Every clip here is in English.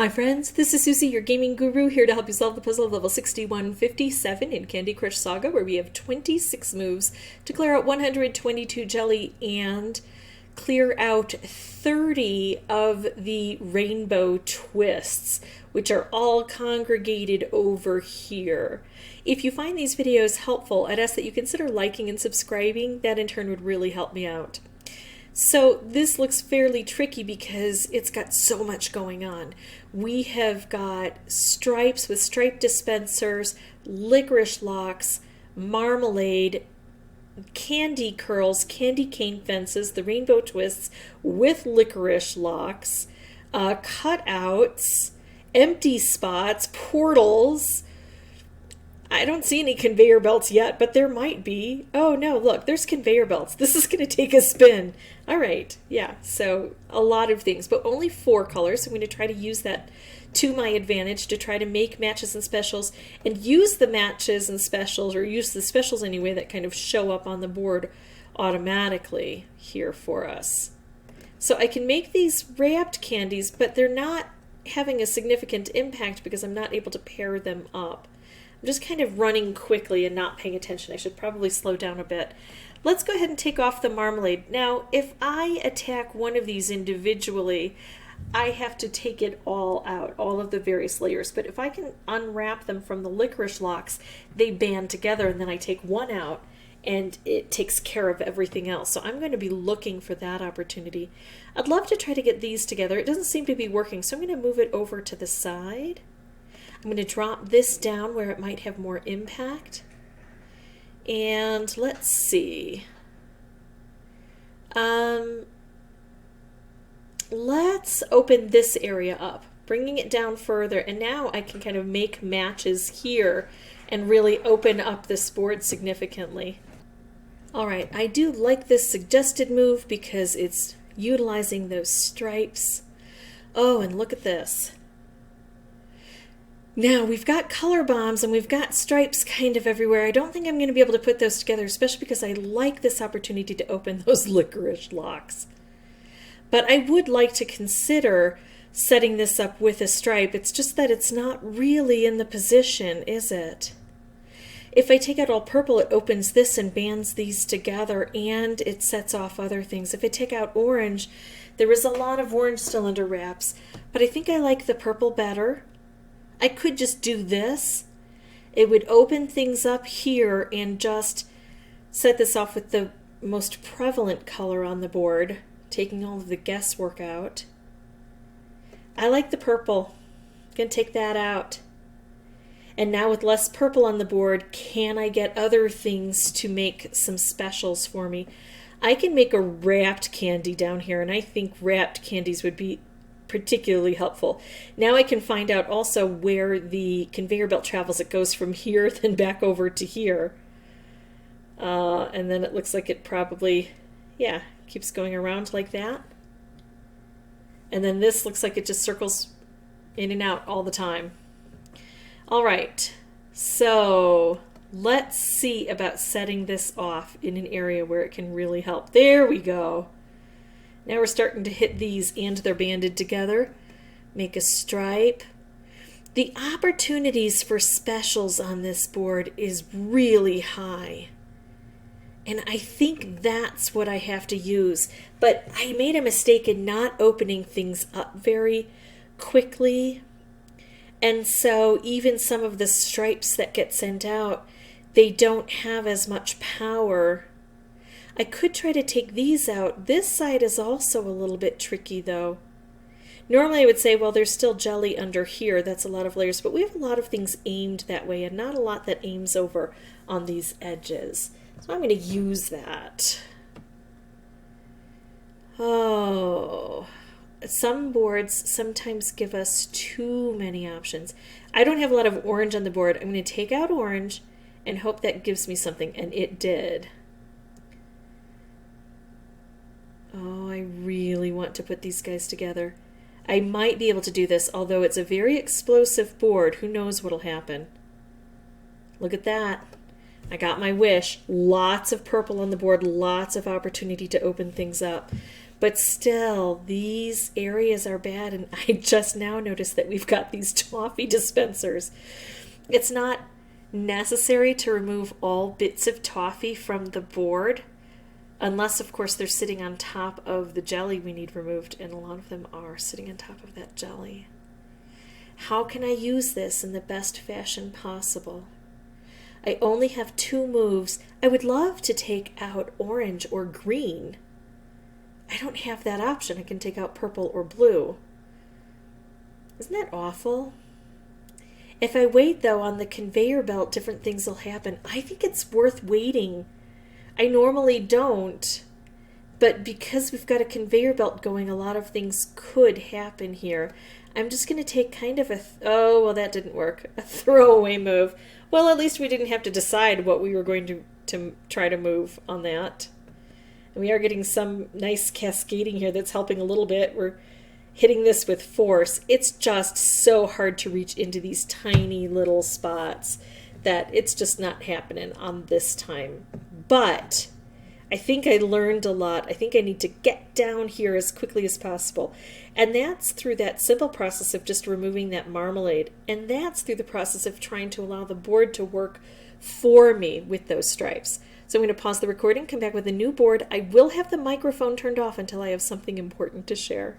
Hi friends, this is Suzy, your gaming guru, here to help you solve the puzzle of level 6157 in Candy Crush Saga, where we have 26 moves to clear out 122 jelly and clear out 30 of the rainbow twists, which are all congregated over here. If you find these videos helpful, I'd ask that you consider liking and subscribing. That in turn would really help me out. So this looks fairly tricky because it's got so much going on. We have got stripes with stripe dispensers, licorice locks, marmalade, candy curls, candy cane fences, the rainbow twists with licorice locks, cutouts, empty spots, portals. I don't see any conveyor belts yet, but there might be. Oh no, look, there's conveyor belts. This is going to take a spin. All right, yeah, so a lot of things, but only 4 colors. So I'm going to try to use that to my advantage to try to make matches and specials and use the matches and specials, or use the specials anyway, that kind of show up on the board automatically here for us. So I can make these wrapped candies, but they're not having a significant impact because I'm not able to pair them up. I'm just kind of running quickly and not paying attention. I should probably slow down a bit. Let's go ahead and take off the marmalade. Now, if I attack one of these individually, I have to take it all out, all of the various layers. But if I can unwrap them from the licorice locks, they band together, and then I take one out, and it takes care of everything else. So I'm going to be looking for that opportunity. I'd love to try to get these together. It doesn't seem to be working, so I'm going to move it over to the side. I'm going to drop this down where it might have more impact. And let's see. Let's open this area up, bringing it down further. And now I can kind of make matches here and really open up this board significantly. All right, I do like this suggested move because it's utilizing those stripes. Oh, and look at this. Now, we've got color bombs and we've got stripes kind of everywhere. I don't think I'm going to be able to put those together, especially because I like this opportunity to open those licorice locks. But I would like to consider setting this up with a stripe. It's just that it's not really in the position, is it? If I take out all purple, it opens this and bands these together, and it sets off other things. If I take out orange, there is a lot of orange still under wraps, but I think I like the purple better. I could just do this. It would open things up here and just set this off with the most prevalent color on the board, taking all of the guesswork out. I like the purple. I'm going to take that out. And now with less purple on the board, can I get other things to make some specials for me? I can make a wrapped candy down here, and I think wrapped candies would be particularly helpful. Now I can find out also where the conveyor belt travels. It goes from here then back over to here. And then it looks like it probably, yeah, keeps going around like that. And then this looks like it just circles in and out all the time. All right, so let's see about setting this off in an area where it can really help. There we go. Now we're starting to hit these and they're banded together. Make a stripe. The opportunities for specials on this board is really high. And I think that's what I have to use. But I made a mistake in not opening things up very quickly. And so even some of the stripes that get sent out, they don't have as much power. I could try to take these out. This side is also a little bit tricky though. Normally I would say, well, there's still jelly under here. That's a lot of layers, but we have a lot of things aimed that way and not a lot that aims over on these edges. So I'm going to use that. Oh, some boards sometimes give us too many options. I don't have a lot of orange on the board. I'm going to take out orange and hope that gives me something, and it did. Oh, I really want to put these guys together. I might be able to do this, although it's a very explosive board. Who knows what'll happen? Look at that. I got my wish. Lots of purple on the board, lots of opportunity to open things up. But still, these areas are bad, and I just now noticed that we've got these toffee dispensers. It's not necessary to remove all bits of toffee from the board, unless, of course, they're sitting on top of the jelly we need removed, and a lot of them are sitting on top of that jelly. How can I use this in the best fashion possible? I only have 2 moves. I would love to take out orange or green. I don't have that option. I can take out purple or blue. Isn't that awful? If I wait, though, on the conveyor belt, different things will happen. I think it's worth waiting. I normally don't, but because we've got a conveyor belt going, a lot of things could happen here. I'm just going to take kind of oh, well, that didn't work. A throwaway move. Well, at least we didn't have to decide what we were going to try to move on that. And we are getting some nice cascading here that's helping a little bit. We're hitting this with force. It's just so hard to reach into these tiny little spots that it's just not happening on this time. But I think I learned a lot. I think I need to get down here as quickly as possible. And that's through that simple process of just removing that marmalade. And that's through the process of trying to allow the board to work for me with those stripes. So I'm going to pause the recording, come back with a new board. I will have the microphone turned off until I have something important to share.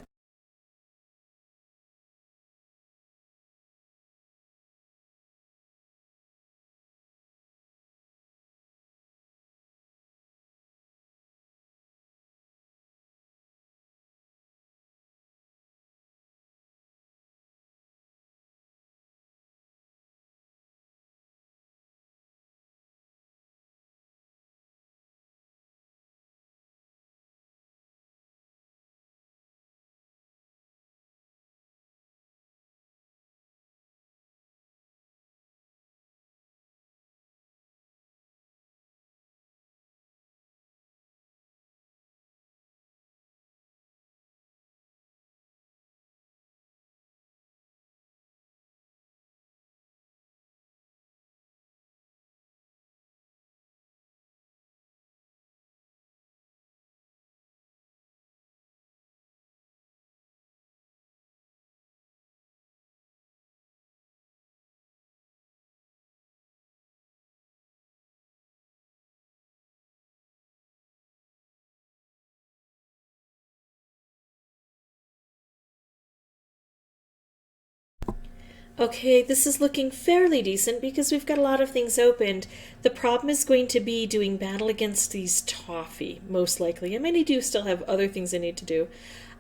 Okay, this is looking fairly decent because we've got a lot of things opened. The problem is going to be doing battle against these toffee, most likely. I mean, I do still have other things I need to do.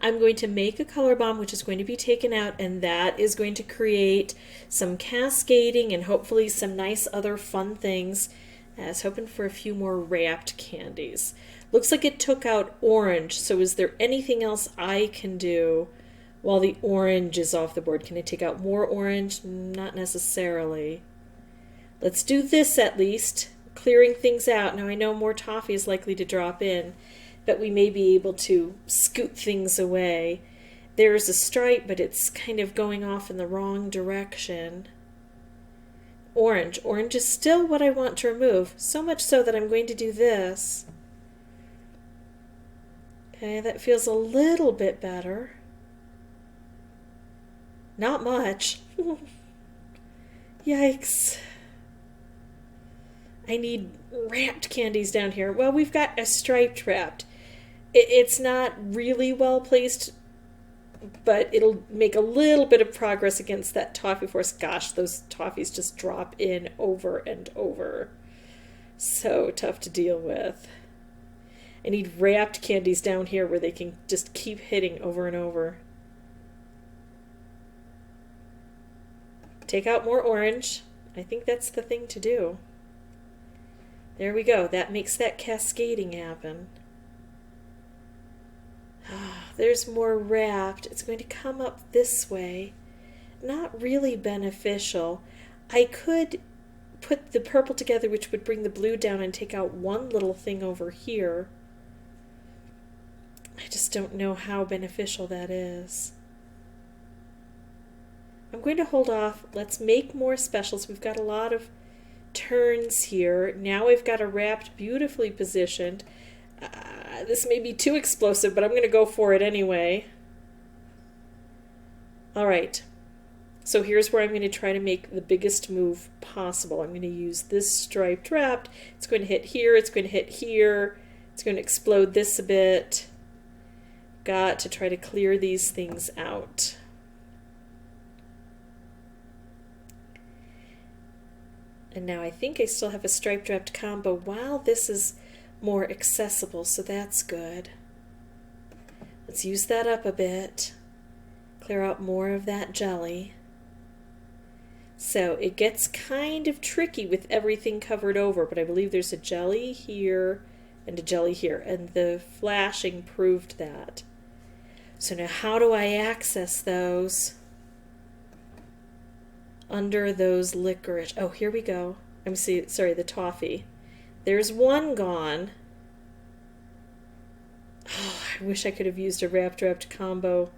I'm going to make a color bomb, which is going to be taken out, and that is going to create some cascading and hopefully some nice other fun things. I was hoping for a few more wrapped candies. Looks like it took out orange, so is there anything else I can do while the orange is off the board? Can I take out more orange? Not necessarily. Let's do this at least, clearing things out. Now I know more toffee is likely to drop in, but we may be able to scoot things away. There's a stripe, but it's kind of going off in the wrong direction. Orange. Orange is still what I want to remove, so much so that I'm going to do this. Okay, that feels a little bit better. Not much. Yikes. I need wrapped candies down here. Well, we've got a striped wrapped. It's not really well placed, but it'll make a little bit of progress against that toffee force. Gosh, those toffees just drop in over and over. So tough to deal with. I need wrapped candies down here where they can just keep hitting over and over. Take out more orange. I think that's the thing to do. There we go. That makes that cascading happen. There's more wrapped. It's going to come up this way. Not really beneficial. I could put the purple together, which would bring the blue down, and take out one little thing over here. I just don't know how beneficial that is. I'm going to hold off. Let's make more specials. We've got a lot of turns here. Now we've got a wrapped beautifully positioned. This may be too explosive, but I'm going to go for it anyway. All right. So here's where I'm going to try to make the biggest move possible. I'm going to use this striped wrapped. It's going to hit here. It's going to hit here. It's going to explode this a bit. Got to try to clear these things out. And now I think I still have a striped wrapped combo while this is more accessible, so that's good. Let's use that up a bit. Clear out more of that jelly. So it gets kind of tricky with everything covered over, but I believe there's a jelly here and a jelly here, and the flashing proved that. So now how do I access those under those licorice? Oh, here we go. Sorry, the toffee. There's one gone. Oh, I wish I could have used a wrapped combo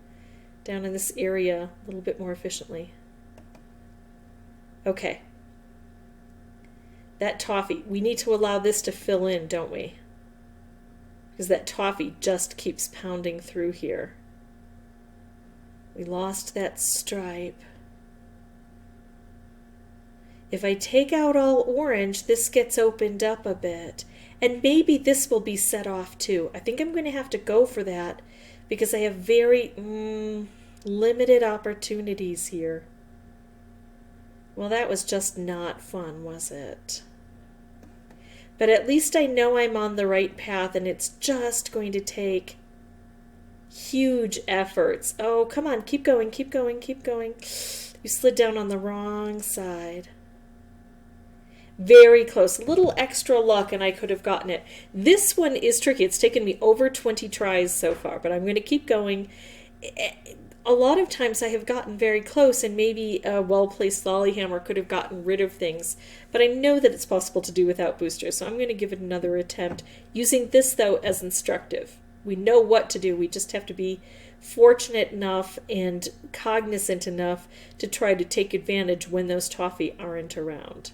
down in this area a little bit more efficiently. Okay. That toffee, we need to allow this to fill in, don't we? Because that toffee just keeps pounding through here. We lost that stripe. If I take out all orange, this gets opened up a bit. And maybe this will be set off too. I think I'm going to have to go for that because I have very limited opportunities here. Well, that was just not fun, was it? But at least I know I'm on the right path, and it's just going to take huge efforts. Oh, come on, keep going, keep going, keep going. You slid down on the wrong side. Very close. A little extra luck, and I could have gotten it. This one is tricky. It's taken me over 20 tries so far, but I'm going to keep going. A lot of times I have gotten very close, and maybe a well-placed lollyhammer could have gotten rid of things, but I know that it's possible to do without boosters, so I'm going to give it another attempt, using this, though, as instructive. We know what to do. We just have to be fortunate enough and cognizant enough to try to take advantage when those toffee aren't around.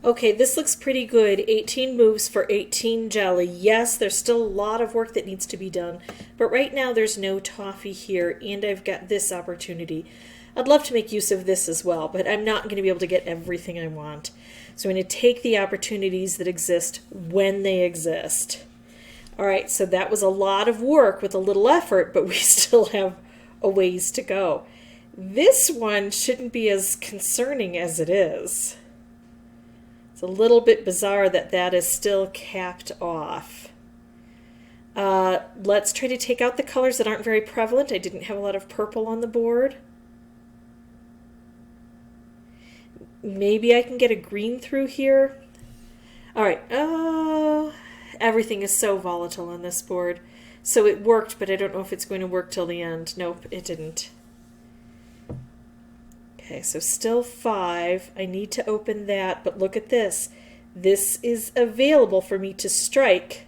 Okay, this looks pretty good. 18 moves for 18 jelly. Yes, there's still a lot of work that needs to be done, but right now there's no toffee here, and I've got this opportunity. I'd love to make use of this as well, but I'm not going to be able to get everything I want. So I'm going to take the opportunities that exist when they exist. All right, so that was a lot of work with a little effort, but we still have a ways to go. This one shouldn't be as concerning as it is. It's a little bit bizarre that that is still capped off. Let's try to take out the colors that aren't very prevalent. I didn't have a lot of purple on the board. Maybe I can get a green through here. All right. Oh, everything is so volatile on this board. So it worked, but I don't know if it's going to work till the end. Nope, it didn't. Okay, so still 5. I need to open that, but look at this. This is available for me to strike.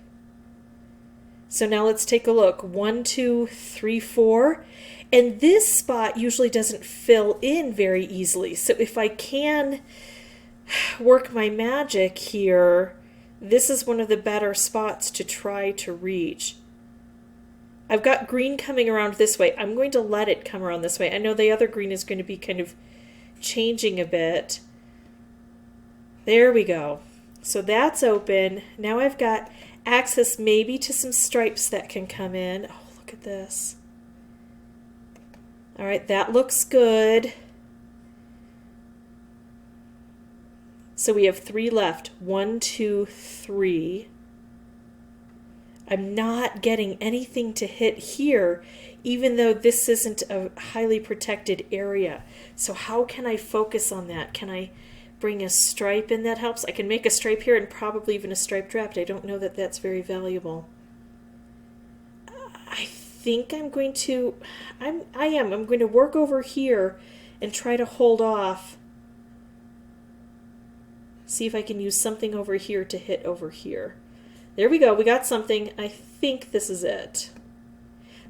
So now let's take a look. 1, 2, 3, 4. And this spot usually doesn't fill in very easily. So if I can work my magic here, this is one of the better spots to try to reach. I've got green coming around this way. I'm going to let it come around this way. I know the other green is going to be kind of changing a bit. There we go. So that's open. Now I've got access maybe to some stripes that can come in. Oh, look at this. All right, that looks good. So we have 3 left. 1, 2, 3. I'm not getting anything to hit here, even though this isn't a highly protected area. So how can I focus on that? Can I bring a stripe in that helps? I can make a stripe here and probably even a stripe draft. I don't know that that's very valuable. I think I'm going to, I'm going to work over here and try to hold off. See if I can use something over here to hit over here. There we go. We got something. I think this is it.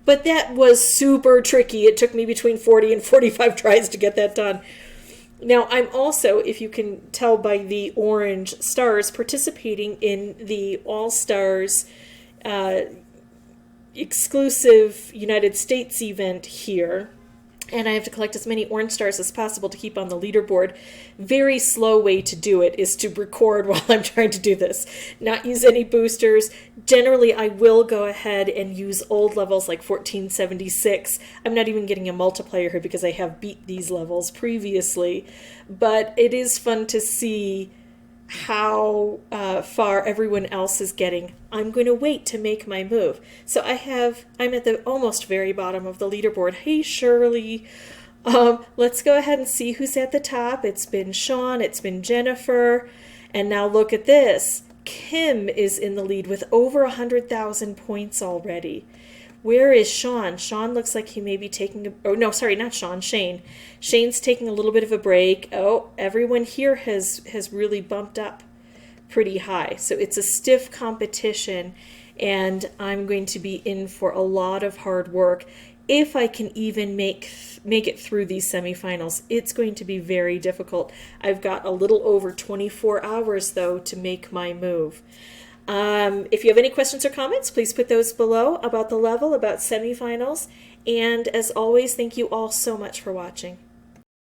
But that was super tricky. It took me between 40 and 45 tries to get that done. Now, I'm also, if you can tell by the orange stars, participating in the All-Stars exclusive United States event here. And I have to collect as many orange stars as possible to keep on the leaderboard. Very slow way to do it is to record while I'm trying to do this. Not use any boosters. Generally, I will go ahead and use old levels like 1476. I'm not even getting a multiplier here because I have beat these levels previously. But it is fun to see how far everyone else is getting. I'm going to wait to make my move. So I'm at the almost very bottom of the leaderboard. Hey, Shirley. Let's go ahead and see who's at the top. It's been Sean, it's been Jennifer, and now look at this. Kim is in the lead with over 100,000 points already. Where is Sean? Sean looks like he may be taking a... Oh, no, sorry, not Sean. Shane. Shane's taking a little bit of a break. Oh, everyone here has really bumped up pretty high. So it's a stiff competition, and I'm going to be in for a lot of hard work. If I can even make it through these semifinals, it's going to be very difficult. I've got a little over 24 hours, though, to make my move. If you have any questions or comments, please put those below about the level, about semifinals. And as always, thank you all so much for watching.